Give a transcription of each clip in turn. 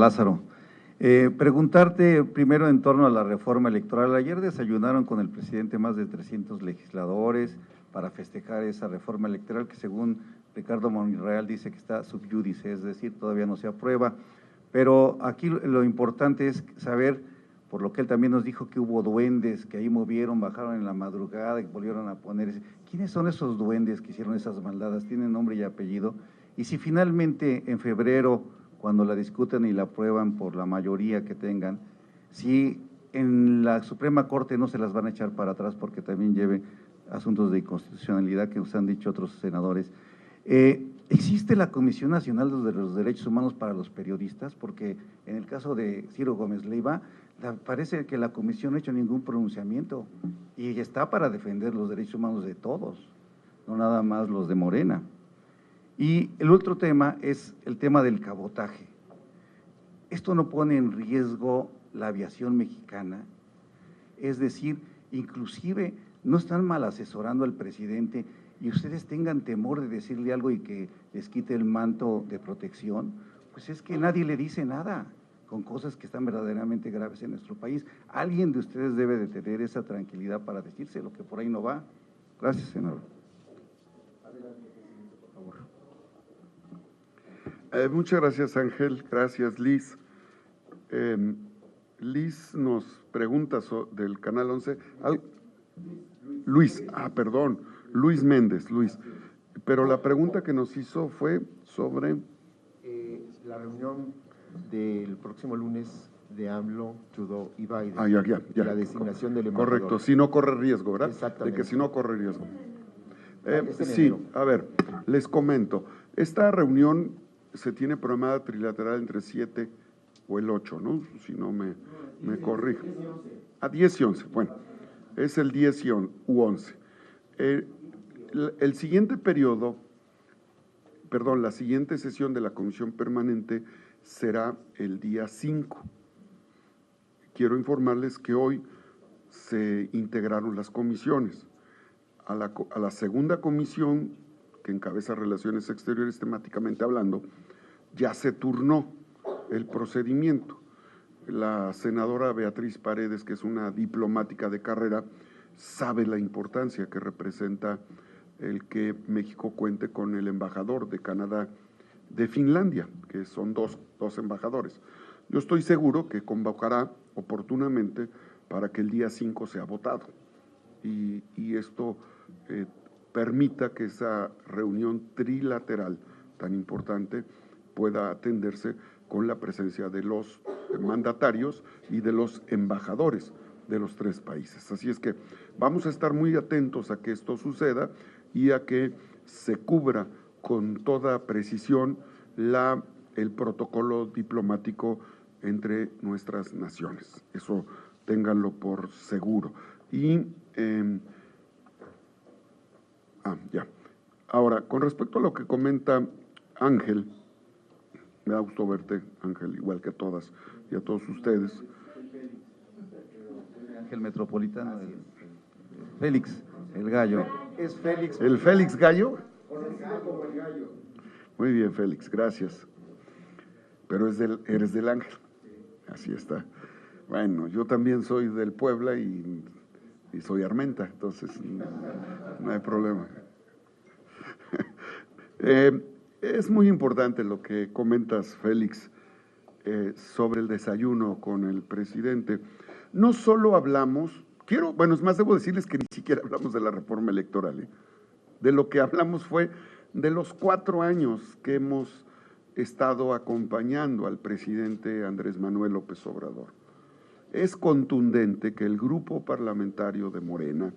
Lázaro, preguntarte primero en torno a la reforma electoral. Ayer desayunaron con el presidente más de 300 legisladores para festejar esa reforma electoral que según Ricardo Monreal dice que está sub judice, es decir, todavía no se aprueba. Pero aquí lo importante es saber, por lo que él también nos dijo que hubo duendes, que ahí movieron, bajaron en la madrugada y volvieron a poner. ¿Quiénes son esos duendes que hicieron esas maldades? ¿Tienen nombre y apellido? Y si finalmente en febrero, cuando la discuten y la aprueban por la mayoría que tengan, si en la Suprema Corte no se las van a echar para atrás porque también lleve asuntos de inconstitucionalidad que nos han dicho otros senadores. ¿Existe la Comisión Nacional de los Derechos Humanos para los periodistas? Porque en el caso de Ciro Gómez Leiva, parece que la comisión no ha hecho ningún pronunciamiento y está para defender los derechos humanos de todos, no nada más los de Morena. Y el otro tema es el tema del cabotaje. ¿Esto no pone en riesgo la aviación mexicana? Es decir, inclusive no están mal asesorando al presidente y ustedes tengan temor de decirle algo y que les quite el manto de protección, pues es que nadie le dice nada con cosas que están verdaderamente graves en nuestro país. Alguien de ustedes debe de tener esa tranquilidad para decirse lo que por ahí no va. Gracias, senador. Muchas gracias, Ángel. Gracias, Liz. Liz nos pregunta del Canal 11. Luis, perdón, Luis Méndez, Luis. Pero la pregunta que nos hizo fue sobre… la reunión del próximo lunes de AMLO, Trudeau y Biden. Ya. La designación del embajador. Correcto, si no corre riesgo, ¿verdad? Exactamente. De que si no corre riesgo. Sí, a ver, les comento. Esta reunión se tiene programada trilateral entre 7 o el 8, ¿no? Si no me corrijo. 10 y 11, bueno, es el 10 y 11. El siguiente periodo, perdón, la siguiente sesión de la Comisión Permanente será el día 5. Quiero informarles que hoy se integraron las comisiones. A la segunda comisión, que encabeza Relaciones Exteriores temáticamente hablando, ya se turnó el procedimiento. La senadora Beatriz Paredes, que es una diplomática de carrera, sabe la importancia que representa el que México cuente con el embajador de Canadá, de Finlandia, que son dos embajadores. Yo estoy seguro que convocará oportunamente para que el día 5 sea votado y esto permita que esa reunión trilateral tan importante pueda atenderse con la presencia de los mandatarios y de los embajadores de los 3 países. Así es que vamos a estar muy atentos a que esto suceda y a que se cubra con toda precisión el protocolo diplomático entre nuestras naciones. Eso ténganlo por seguro. Y ya. Ahora, con respecto a lo que comenta Ángel, me da gusto verte, Ángel, igual que a todas y a todos ustedes. Ángel Metropolitano, Félix, el gallo. Es Félix. ¿El Félix Gallo? Muy bien, Félix, gracias. Pero eres del Ángel, así está. Bueno, yo también soy del Puebla y soy armenta, entonces no hay problema. Es muy importante lo que comentas, Félix, sobre el desayuno con el presidente. No solo hablamos, es más, debo decirles que ni siquiera hablamos de la reforma electoral. De lo que hablamos fue de los 4 años que hemos estado acompañando al presidente Andrés Manuel López Obrador. Es contundente que el grupo parlamentario de Morena,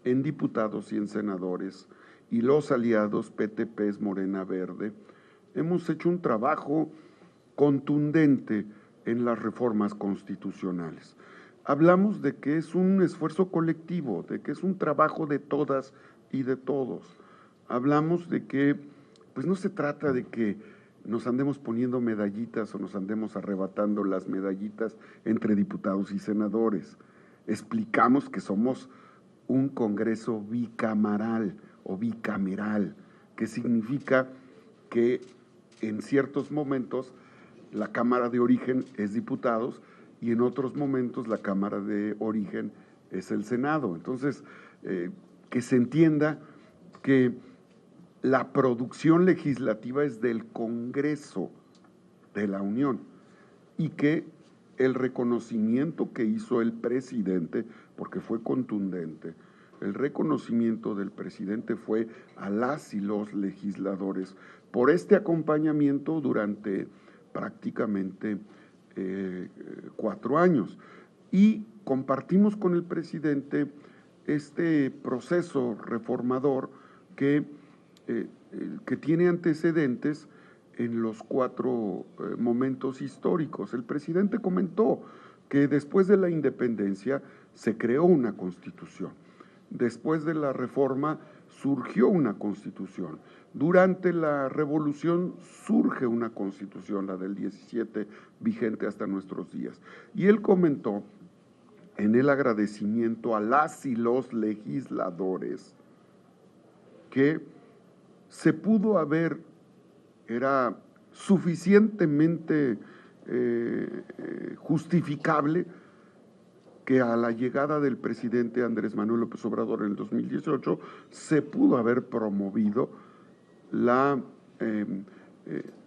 en diputados y en senadores, y los aliados PTPs Morena Verde, hemos hecho un trabajo contundente en las reformas constitucionales. Hablamos de que es un esfuerzo colectivo, de que es un trabajo de todas y de todos. Hablamos de que, pues no se trata de que nos andemos poniendo medallitas o nos andemos arrebatando las medallitas entre diputados y senadores. Explicamos que somos un Congreso bicameral o bicameral, que significa que en ciertos momentos la Cámara de Origen es diputados y en otros momentos la Cámara de Origen es el Senado. Entonces, que se entienda que la producción legislativa es del Congreso de la Unión y que el reconocimiento que hizo el presidente, porque fue contundente, el reconocimiento del presidente fue a las y los legisladores por este acompañamiento durante prácticamente 4 años. Y compartimos con el presidente este proceso reformador que tiene antecedentes en los 4 momentos históricos. El presidente comentó que después de la independencia se creó una constitución. Después de la reforma surgió una constitución. Durante la revolución surge una constitución, la del 17, vigente hasta nuestros días. Y él comentó en el agradecimiento a las y los legisladores que se pudo haber, era suficientemente justificable que a la llegada del presidente Andrés Manuel López Obrador en el 2018 se pudo haber promovido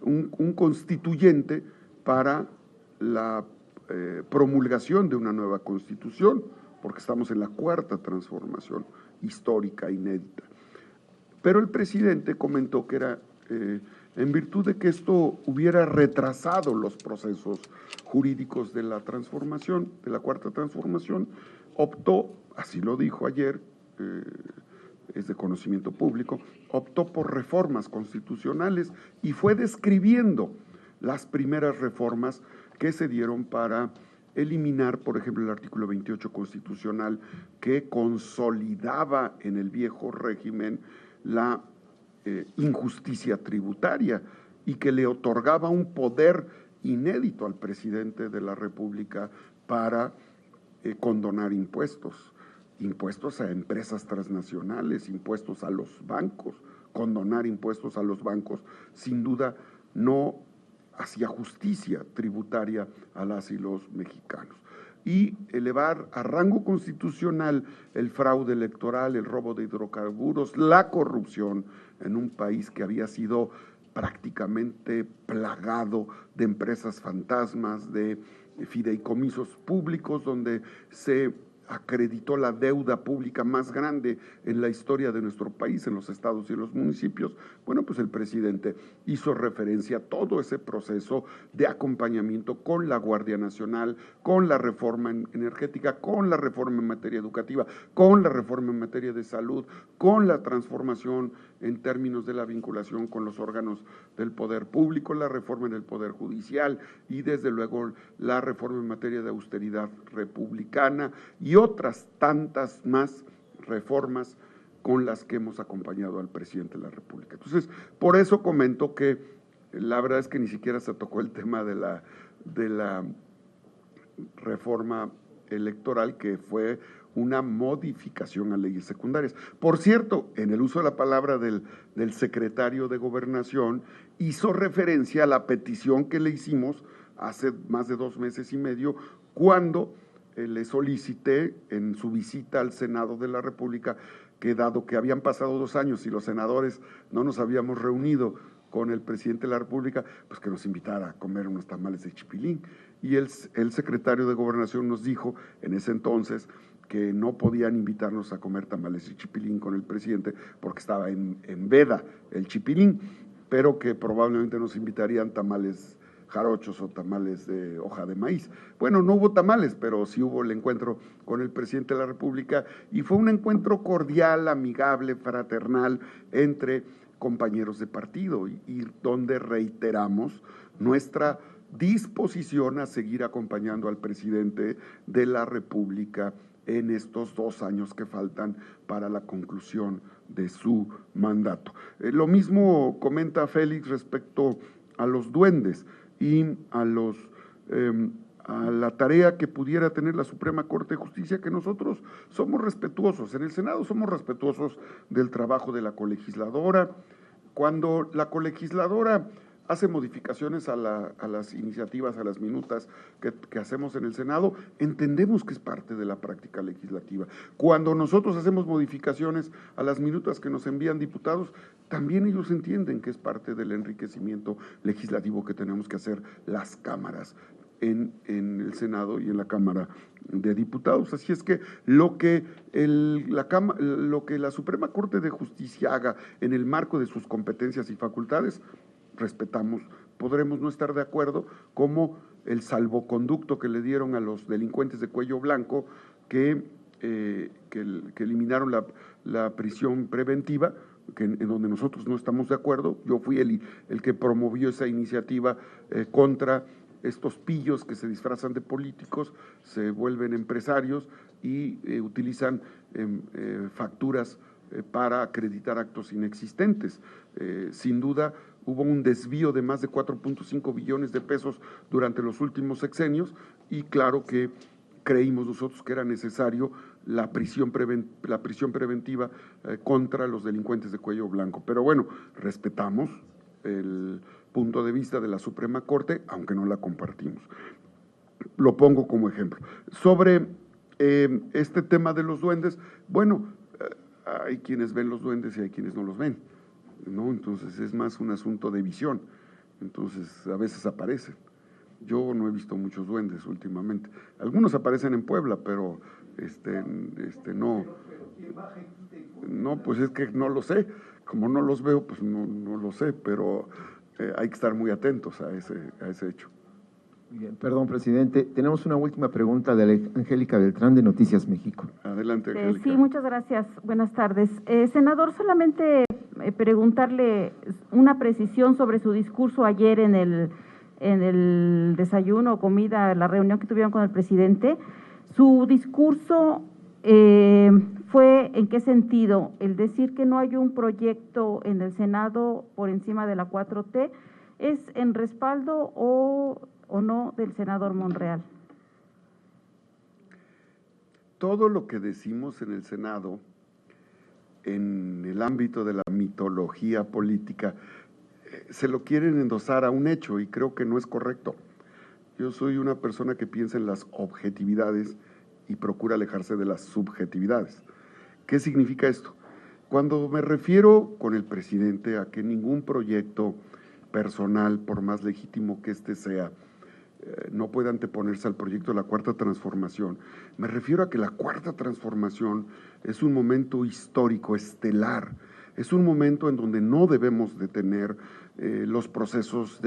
un constituyente para la promulgación de una nueva constitución, porque estamos en la 4ª transformación histórica inédita. Pero el presidente comentó que era en virtud de que esto hubiera retrasado los procesos jurídicos de la transformación, de la 4ª transformación, optó, así lo dijo ayer, es de conocimiento público, optó por reformas constitucionales y fue describiendo las primeras reformas que se dieron para eliminar, por ejemplo, el artículo 28 constitucional que consolidaba en el viejo régimen la injusticia tributaria y que le otorgaba un poder inédito al presidente de la República para condonar impuestos a empresas transnacionales, impuestos a los bancos. Condonar impuestos a los bancos sin duda no hacía justicia tributaria a las y los mexicanos. Y elevar a rango constitucional el fraude electoral, el robo de hidrocarburos, la corrupción en un país que había sido prácticamente plagado de empresas fantasmas, de fideicomisos públicos, donde se acreditó la deuda pública más grande en la historia de nuestro país, en los estados y en los municipios. Bueno, pues el presidente hizo referencia a todo ese proceso de acompañamiento con la Guardia Nacional, con la reforma energética, con la reforma en materia educativa, con la reforma en materia de salud, con la transformación en términos de la vinculación con los órganos del poder público, la reforma en el poder judicial y desde luego la reforma en materia de austeridad republicana y otras tantas más reformas con las que hemos acompañado al presidente de la República. Entonces, por eso comento que la verdad es que ni siquiera se tocó el tema de la reforma electoral, que fue una modificación a leyes secundarias. Por cierto, en el uso de la palabra del secretario de Gobernación, hizo referencia a la petición que le hicimos hace más de 2 meses y medio, cuando le solicité en su visita al Senado de la República que, dado que habían pasado 2 años y los senadores no nos habíamos reunido con el presidente de la República, pues que nos invitara a comer unos tamales de chipilín. Y el secretario de Gobernación nos dijo en ese entonces que no podían invitarnos a comer tamales de chipilín con el presidente porque estaba en veda el chipilín, pero que probablemente nos invitarían tamales jarochos o tamales de hoja de maíz. Bueno, no hubo tamales, pero sí hubo el encuentro con el presidente de la República y fue un encuentro cordial, amigable, fraternal entre compañeros de partido y donde reiteramos nuestra disposición a seguir acompañando al presidente de la República en estos 2 años que faltan para la conclusión de su mandato. Lo mismo comenta Félix respecto a los duendes y a la tarea que pudiera tener la Suprema Corte de Justicia, que nosotros somos respetuosos. En el Senado somos respetuosos del trabajo de la colegisladora. Cuando la colegisladora hace modificaciones a las iniciativas, a las minutas que hacemos en el Senado, entendemos que es parte de la práctica legislativa. Cuando nosotros hacemos modificaciones a las minutas que nos envían diputados, también ellos entienden que es parte del enriquecimiento legislativo que tenemos que hacer las cámaras en el Senado y en la Cámara de Diputados. Así es que lo que la Suprema Corte de Justicia haga en el marco de sus competencias y facultades, respetamos. Podremos no estar de acuerdo, como el salvoconducto que le dieron a los delincuentes de cuello blanco que eliminaron la prisión preventiva, en donde nosotros no estamos de acuerdo. Yo fui el que promovió esa iniciativa contra estos pillos que se disfrazan de políticos, se vuelven empresarios y utilizan facturas para acreditar actos inexistentes. Sin duda, hubo un desvío de más de 4.5 billones de pesos durante los últimos sexenios y claro que creímos nosotros que era necesario la prisión preventiva contra los delincuentes de cuello blanco. Pero bueno, respetamos el punto de vista de la Suprema Corte, aunque no la compartimos. Lo pongo como ejemplo. Sobre este tema de los duendes, bueno, hay quienes ven los duendes y hay quienes no los ven, ¿no? Entonces es más un asunto de visión, entonces a veces aparecen. Yo no he visto muchos duendes últimamente, algunos aparecen en Puebla, pero no, pues es que no lo sé, como no los veo, pues no lo sé, pero hay que estar muy atentos a ese hecho. Bien, perdón, presidente. Tenemos una última pregunta de Angélica Beltrán de Noticias México. Adelante, Angélica. Sí, muchas gracias. Buenas tardes. Senador, solamente preguntarle una precisión sobre su discurso ayer en el desayuno o comida, la reunión que tuvieron con el presidente. Su discurso fue ¿en qué sentido? El decir que no hay un proyecto en el Senado por encima de la 4T, ¿es en respaldo o no del senador Monreal? Todo lo que decimos en el Senado, en el ámbito de la mitología política, se lo quieren endosar a un hecho y creo que no es correcto. Yo soy una persona que piensa en las objetividades y procura alejarse de las subjetividades. ¿Qué significa esto? Cuando me refiero con el presidente a que ningún proyecto personal, por más legítimo que éste sea, no puede anteponerse al proyecto de la Cuarta Transformación, me refiero a que la Cuarta Transformación es un momento histórico, estelar, es un momento en donde no debemos detener los procesos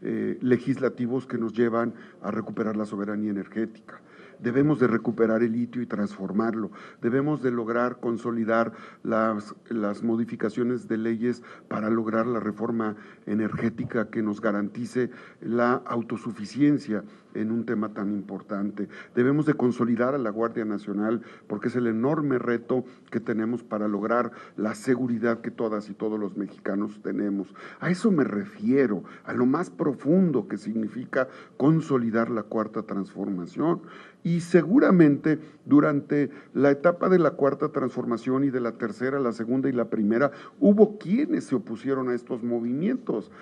legislativos que nos llevan a recuperar la soberanía energética. Debemos de recuperar el litio y transformarlo, debemos de lograr consolidar las modificaciones de leyes para lograr la reforma energética que nos garantice la autosuficiencia en un tema tan importante. Debemos de consolidar a la Guardia Nacional porque es el enorme reto que tenemos para lograr la seguridad que todas y todos los mexicanos tenemos. A eso me refiero, a lo más profundo que significa consolidar la Cuarta Transformación. Y seguramente durante la etapa de la Cuarta Transformación y de la tercera, la segunda y la primera, hubo quienes se opusieron a estos movimientos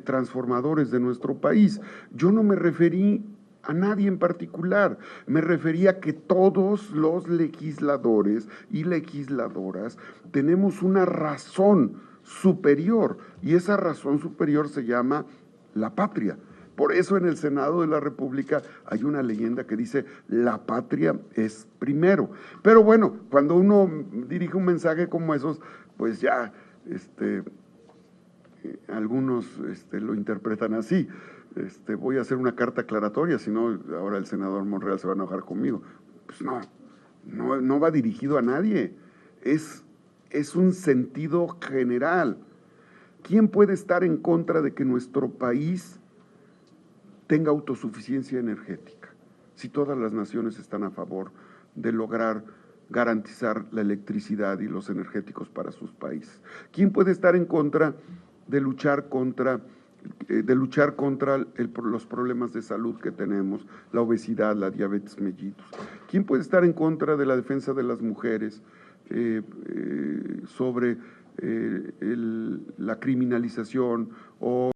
transformadores de nuestro país. Yo no me referí a nadie en particular, me refería a que todos los legisladores y legisladoras tenemos una razón superior y esa razón superior se llama la patria. Por eso en el Senado de la República hay una leyenda que dice la patria es primero. Pero bueno, cuando uno dirige un mensaje como esos, pues ya algunos lo interpretan así. Voy a hacer una carta aclaratoria, si no ahora el senador Monreal se va a enojar conmigo. Pues no va dirigido a nadie, es un sentido general. ¿Quién puede estar en contra de que nuestro país tenga autosuficiencia energética, si todas las naciones están a favor de lograr garantizar la electricidad y los energéticos para sus países? ¿Quién puede estar en contra de luchar contra los problemas de salud que tenemos, la obesidad, la diabetes mellitus? ¿Quién puede estar en contra de la defensa de las mujeres sobre la criminalización o